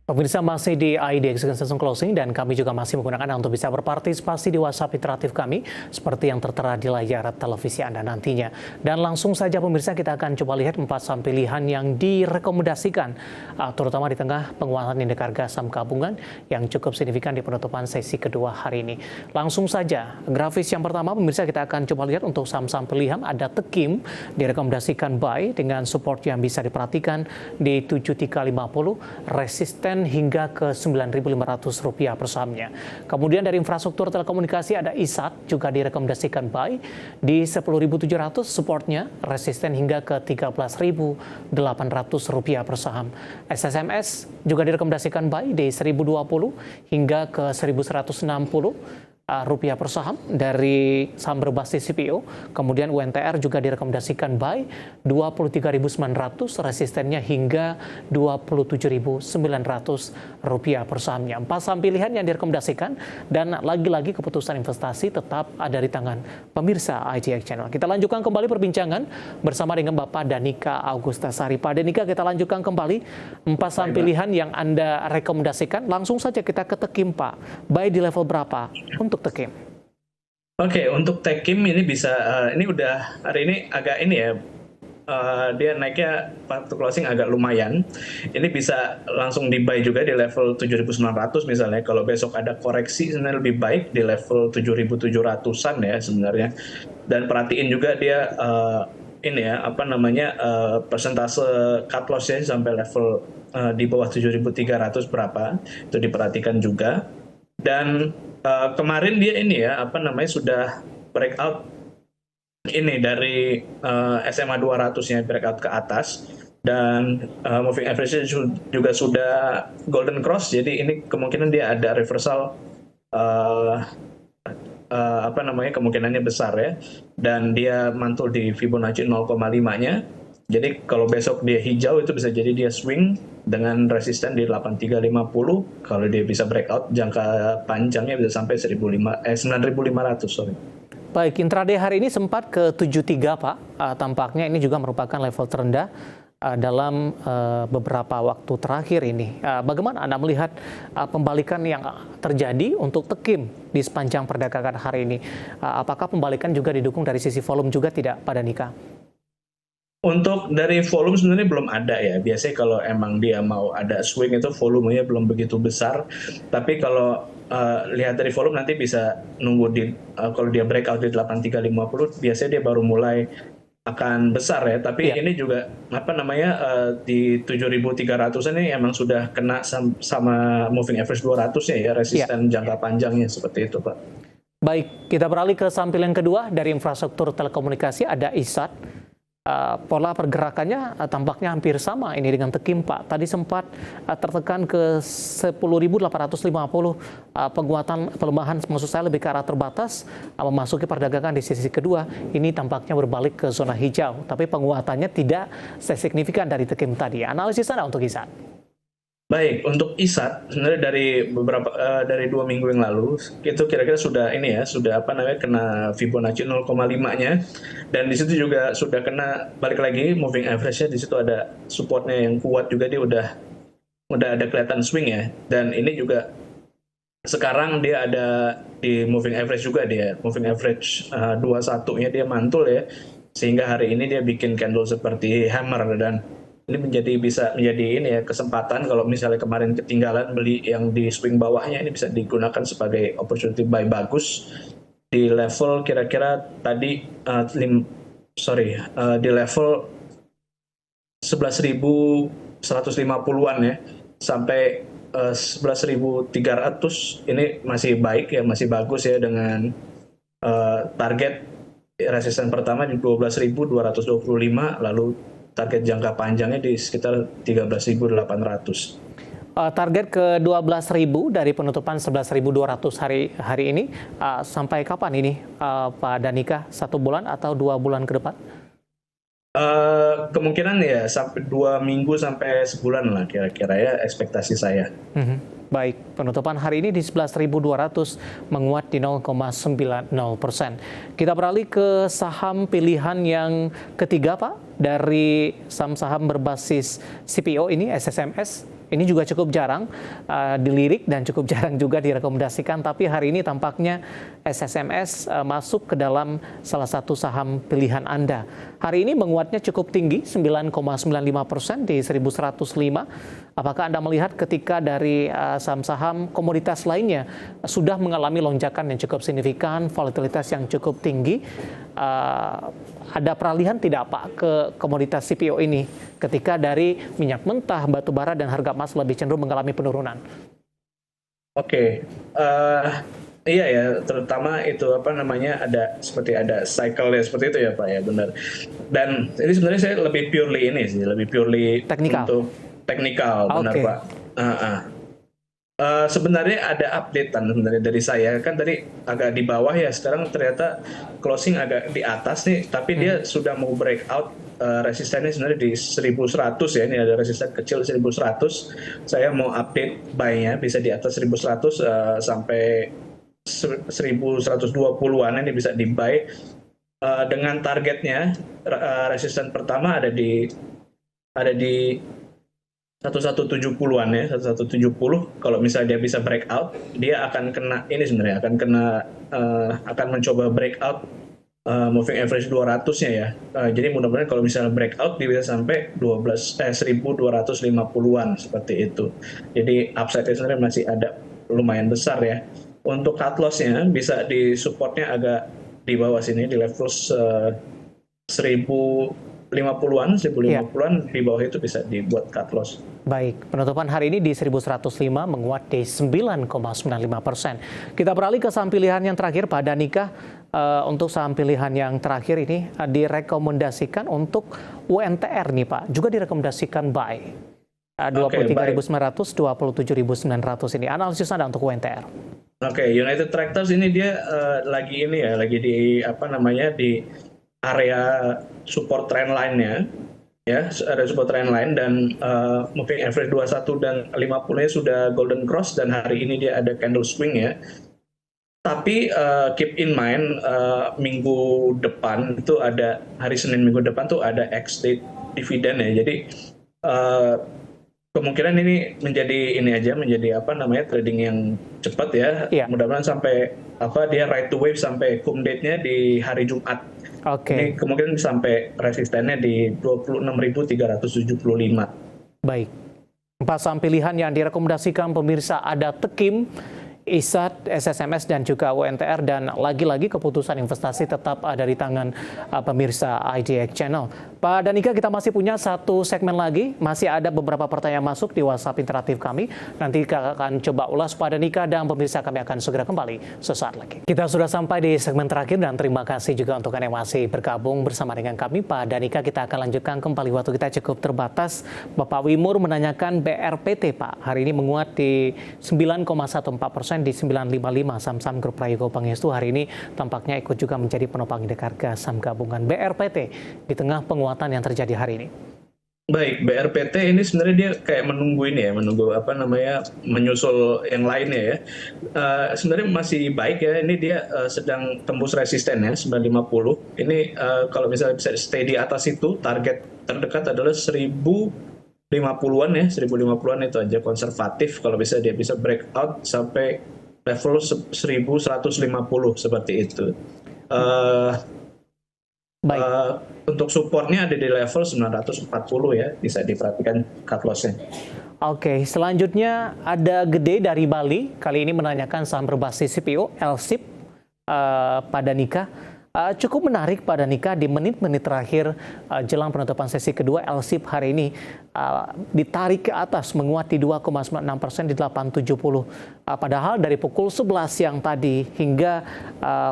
Pemirsa masih di IDX Season Closing dan kami juga masih menggunakan Anda untuk bisa berpartisipasi di WhatsApp interaktif kami seperti yang tertera di layar televisi Anda nantinya. Dan langsung saja pemirsa kita akan coba lihat 4 saham pilihan yang direkomendasikan terutama di tengah penguatan indeks harga saham gabungan yang cukup signifikan di penutupan sesi kedua hari ini. Langsung saja grafis yang pertama pemirsa kita akan coba lihat untuk saham-saham pilihan ada Tekim direkomendasikan buy dengan support yang bisa diperhatikan di 7350 resisten hingga ke Rp9.500 per sahamnya. Kemudian dari infrastruktur telekomunikasi ada ISAT juga direkomendasikan buy di 10.700 supportnya resisten hingga ke Rp13.800 per saham. SSMS juga direkomendasikan buy di 1.020 hingga ke Rp1.160 per saham dari saham berbasis CPO. Kemudian UNTR juga direkomendasikan buy 23.900 resistennya hingga Rp27.900 per sahamnya. 4 saham pilihan yang direkomendasikan dan lagi-lagi keputusan investasi tetap ada di tangan pemirsa IDX Channel. Kita lanjutkan kembali perbincangan bersama dengan Bapak Danika Augustasari. Pak Danika, kita lanjutkan kembali 4 saham pilihan yang Anda rekomendasikan. Langsung saja kita ke Tekim, Pak. Buy di level berapa untuk Tekim? Oke, untuk Tekim ini bisa, ini udah hari ini agak ini ya, dia naiknya waktu closing agak lumayan. Ini bisa langsung di buy juga di level 7.900 misalnya. Kalau besok ada koreksi sebenarnya lebih baik di level 7.700-an ya sebenarnya. Dan perhatiin juga dia ini ya apa namanya persentase cut loss ya sampai level di bawah 7.300 berapa itu diperhatikan juga. Dan kemarin dia ini ya apa namanya sudah breakout ini dari SMA 200-nya breakout ke atas dan moving average juga sudah golden cross, jadi ini kemungkinan dia ada reversal apa namanya kemungkinannya besar ya, dan dia mantul di Fibonacci 0,5-nya. Jadi kalau besok dia hijau itu bisa jadi dia swing dengan resisten di 8350. Kalau dia bisa breakout jangka panjangnya bisa sampai 9.500 sorry. Baik, intraday hari ini sempat ke 73 Pak. Tampaknya ini juga merupakan level terendah dalam beberapa waktu terakhir ini. Bagaimana Anda melihat pembalikan yang terjadi untuk Tekim di sepanjang perdagangan hari ini? Apakah pembalikan juga didukung dari sisi volume juga tidak, Pak Danika? Untuk dari volume sebenarnya belum ada ya. Biasanya kalau emang dia mau ada swing itu volumenya belum begitu besar. Tapi kalau lihat dari volume nanti bisa nunggu di kalau dia breakout di 8350 biasanya dia baru mulai akan besar ya. Tapi ini juga apa namanya di 7.300-an ini emang sudah kena sama moving average 200-nya ya, resisten jangka panjangnya seperti itu, Pak. Baik, kita beralih ke sampel yang kedua dari infrastruktur telekomunikasi ada ISAT. Pola pergerakannya tampaknya hampir sama ini dengan Tekim, Pak. Tadi sempat tertekan ke 10.850 penguatan pelemahan, maksud saya lebih ke arah terbatas, memasuki perdagangan di sesi kedua ini tampaknya berbalik ke zona hijau, tapi penguatannya tidak sesignifikan dari Tekim tadi. Analisis Anda untuk ISAT? Baik, untuk ISAT sebenarnya dari 2 minggu yang lalu itu kira-kira sudah ini ya, sudah apa namanya kena Fibonacci 0,5-nya, dan di situ juga sudah kena balik lagi moving average-nya, di situ ada supportnya yang kuat juga, dia udah ada kelihatan swing ya, dan ini juga sekarang dia ada di moving average juga, dia moving average 21-nya dia mantul ya, sehingga hari ini dia bikin candle seperti hammer, dan ini bisa menjadi ini ya kesempatan kalau misalnya kemarin ketinggalan beli yang di swing bawahnya, ini bisa digunakan sebagai opportunity buy bagus di level kira-kira tadi di level 11.150-an ya sampai 11.300 ini masih baik ya, masih bagus ya, dengan target resisten pertama di 12.225, lalu target jangka panjangnya di sekitar 13.800. Target ke 12.000 dari penutupan 11.200 hari ini, sampai kapan ini Pak Danika? 1 bulan atau 2 bulan ke depan? Kemungkinan ya sampai 2 minggu sampai sebulan lah kira-kira ya ekspektasi saya. Baik, penutupan hari ini di 11.200 menguat di 0,90%. Kita beralih ke saham pilihan yang ketiga, Pak, dari saham-saham berbasis CPO ini, SSMS. Ini juga cukup jarang dilirik dan cukup jarang juga direkomendasikan, tapi hari ini tampaknya SSMS masuk ke dalam salah satu saham pilihan Anda. Hari ini menguatnya cukup tinggi, 9,95% di 1105. Apakah Anda melihat ketika dari saham-saham komoditas lainnya sudah mengalami lonjakan yang cukup signifikan, volatilitas yang cukup tinggi, ada peralihan tidak Pak ke komoditas CPO ini ketika dari minyak mentah, batu bara, dan harga emas lebih cenderung mengalami penurunan? Oke, iya ya, terutama itu apa namanya ada cycle ya seperti itu ya Pak ya, benar. Dan ini sebenarnya saya lebih purely ini sih, lebih purely Teknikal. untuk teknikal, benar Oke. Pak. Sebenarnya ada updatean sebenarnya dari saya, kan tadi agak di bawah ya, sekarang ternyata closing agak di atas nih, tapi dia sudah mau breakout. Resistennya sebenarnya di 1100 ya, ini ada resisten kecil 1100. Saya mau update buy-nya bisa di atas 1100 sampai 1120-an ini bisa di buy dengan targetnya. Resisten pertama ada di 1170-an ya, 1170. Kalau misalnya dia bisa breakout, dia akan kena ini sebenarnya, akan mencoba breakout moving average 200-nya ya. Jadi mudah-mudahan kalau misalnya breakout dia bisa sampai 1250-an seperti itu. Jadi upside-nya sebenarnya masih ada lumayan besar ya. Untuk cut loss-nya bisa di supportnya agak di bawah sini di level 1050-an, di bawah itu bisa dibuat cut loss. Baik, penutupan hari ini di 1105 menguat di 9,95%. Kita beralih ke saham pilihan yang terakhir, Pak Danika. Untuk saham pilihan yang terakhir ini direkomendasikan untuk UNTR nih Pak, juga direkomendasikan buy. 23.900, 27.900 ini. Analisis Anda untuk UNTR. Oke, United Tractors ini dia lagi di di area support trend line-nya. Ya, ada support trend line dan moving average 21 dan 50-nya sudah golden cross, dan hari ini dia ada candle swing ya. Tapi keep in mind minggu depan itu ada, hari Senin minggu depan tuh ada ex-date dividend ya. Jadi kemungkinan ini menjadi trading yang cepat ya. Iya. Mudah-mudahan sampai dia right to wave sampai cum date-nya di hari Jumat. Oke. Ini kemungkinan sampai resistennya di 26.375. Baik. 4 saham pilihan yang direkomendasikan pemirsa ada Tekim, ISAT, SSMS, dan juga UNTR, dan lagi-lagi keputusan investasi tetap ada di tangan pemirsa IDX Channel. Pak Danika, kita masih punya satu segmen lagi, masih ada beberapa pertanyaan masuk di WhatsApp interaktif kami. Nanti kita akan coba ulas Pak Danika, dan pemirsa kami akan segera kembali sesaat lagi. Kita sudah sampai di segmen terakhir, dan terima kasih juga untuk Anda yang masih bergabung bersama dengan kami. Pak Danika, kita akan lanjutkan kembali, waktu kita cukup terbatas. Bapak Wimur menanyakan BRPT Pak, hari ini menguat di 9,14% di 955. Saham-saham grup Prayogo Pangestu hari ini tampaknya ikut juga menjadi penopang indeks harga saham gabungan BRPT di tengah penguatan yang terjadi hari ini. Baik, BRPT ini sebenarnya dia kayak menunggu menyusul yang lainnya ya. Sebenarnya masih baik ya, ini dia sedang tembus resisten ya, 950. Ini kalau misalnya bisa stay di atas itu, target terdekat adalah 1050-an ya, 1050-an itu aja konservatif. Kalau bisa dia bisa breakout sampai level 1150 seperti itu. Untuk supportnya ada di level 940 ya, bisa diperhatikan cut loss-nya. Oke, selanjutnya ada Gede dari Bali, kali ini menanyakan saham berbasis CPO, LSIP, Pak Danika. Cukup menarik Pak Danika, di menit-menit terakhir jelang penutupan sesi kedua, LSIP hari ini ditarik ke atas, menguat di 2,96% di 870. Padahal dari pukul 11 siang tadi hingga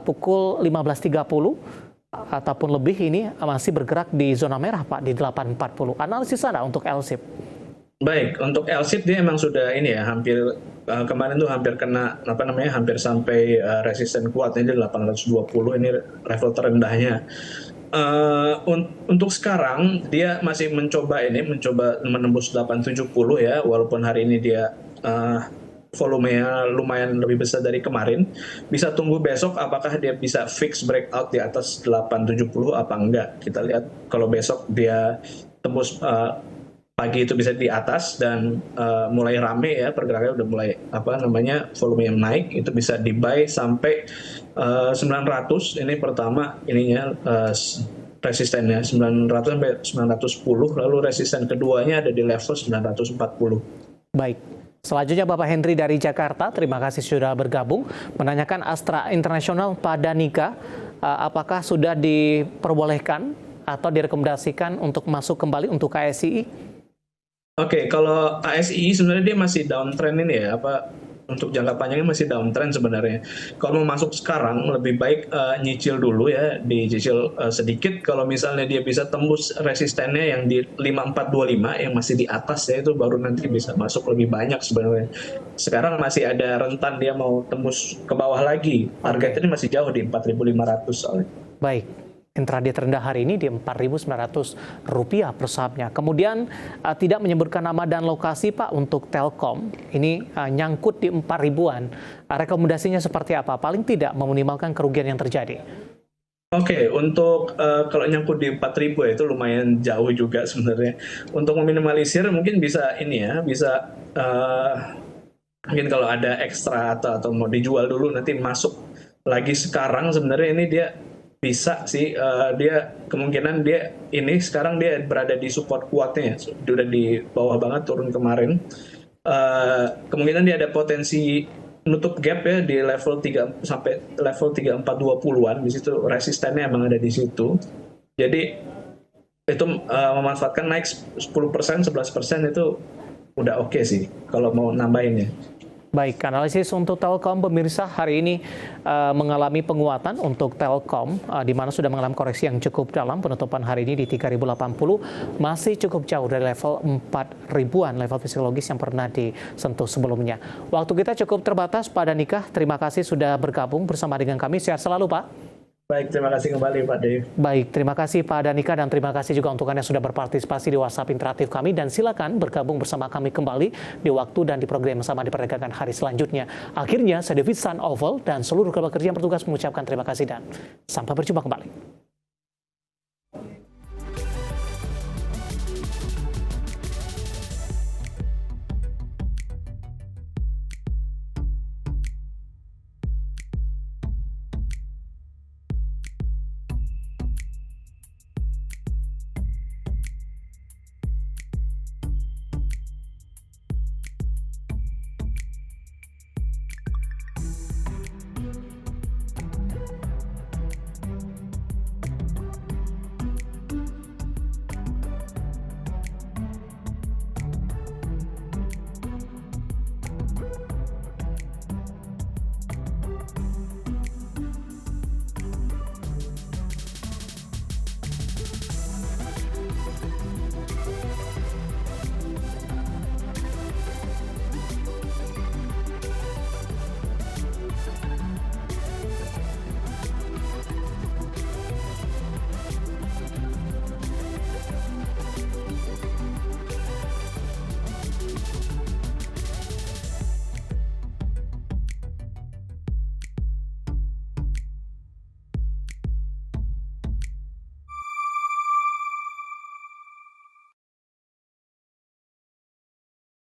pukul 15.30 ataupun lebih ini masih bergerak di zona merah Pak, di 840. Analisis Anda untuk LSIP? Baik, untuk LSIP dia emang sudah ini ya, hampir kemarin tuh hampir kena hampir sampai resisten kuatnya di 820, ini level terendahnya. Untuk sekarang dia masih mencoba menembus 870 ya, walaupun hari ini dia volumenya lumayan lebih besar dari kemarin. Bisa tunggu besok apakah dia bisa fix breakout di atas 870 apa enggak. Kita lihat kalau besok dia tembus pagi itu bisa di atas dan mulai rame ya, pergerakannya udah mulai volume yang naik, itu bisa di buy sampai 900. Ini pertama ininya resistennya 900 sampai 910, lalu resisten keduanya ada di level 940. Baik. Selanjutnya Bapak Henry dari Jakarta, terima kasih sudah bergabung. Menanyakan Astra International pada Nika, apakah sudah diperbolehkan atau direkomendasikan untuk masuk kembali untuk KSI? Oke, kalau KSI sebenarnya dia masih downtrend ini ya, untuk jangka panjangnya masih downtrend sebenarnya. Kalau mau masuk sekarang lebih baik nyicil dulu ya, dicicil sedikit. Kalau misalnya dia bisa tembus resistennya yang di 5425 yang masih di atas ya, itu baru nanti bisa masuk lebih banyak sebenarnya. Sekarang masih ada rentan dia mau tembus ke bawah lagi. Target ini masih jauh di 4.500 soalnya. Baik. Intraday terendah hari ini di Rp4.900 per sahamnya. Kemudian tidak menyebutkan nama dan lokasi Pak untuk Telkom. Ini nyangkut di 4.000-an. Rekomendasinya seperti apa? Paling tidak meminimalkan kerugian yang terjadi. Oke, untuk kalau nyangkut di 4.000 ya itu lumayan jauh juga sebenarnya. Untuk meminimalisir mungkin bisa ini ya, bisa mungkin kalau ada ekstra atau mau dijual dulu nanti masuk lagi sekarang, sebenarnya ini dia bisa sih, dia kemungkinan dia ini sekarang dia berada di support kuatnya, sudah di bawah banget turun kemarin. Kemungkinan dia ada potensi nutup gap ya di level 3 sampai level 3420-an, di situ resistennya emang ada di situ. Jadi itu memanfaatkan naik 10%, 11% itu udah oke sih kalau mau nambahinnya. Baik, analisis untuk Telkom pemirsa hari ini mengalami penguatan untuk Telkom di mana sudah mengalami koreksi yang cukup dalam. Penutupan hari ini di 3.080 masih cukup jauh dari level 4.000-an, level fisiologis yang pernah disentuh sebelumnya. Waktu kita cukup terbatas pada Nikah. Terima kasih sudah bergabung bersama dengan kami. Sehat selalu Pak. Baik, terima kasih kembali Pak Dev. Baik, terima kasih Pak Danika dan terima kasih juga untuk Anda yang sudah berpartisipasi di WhatsApp interaktif kami dan silakan bergabung bersama kami kembali di waktu dan di program bersama di perdagangan hari selanjutnya. Akhirnya, saya David Sun Oval dan seluruh keluarga kerja yang bertugas mengucapkan terima kasih dan sampai berjumpa kembali.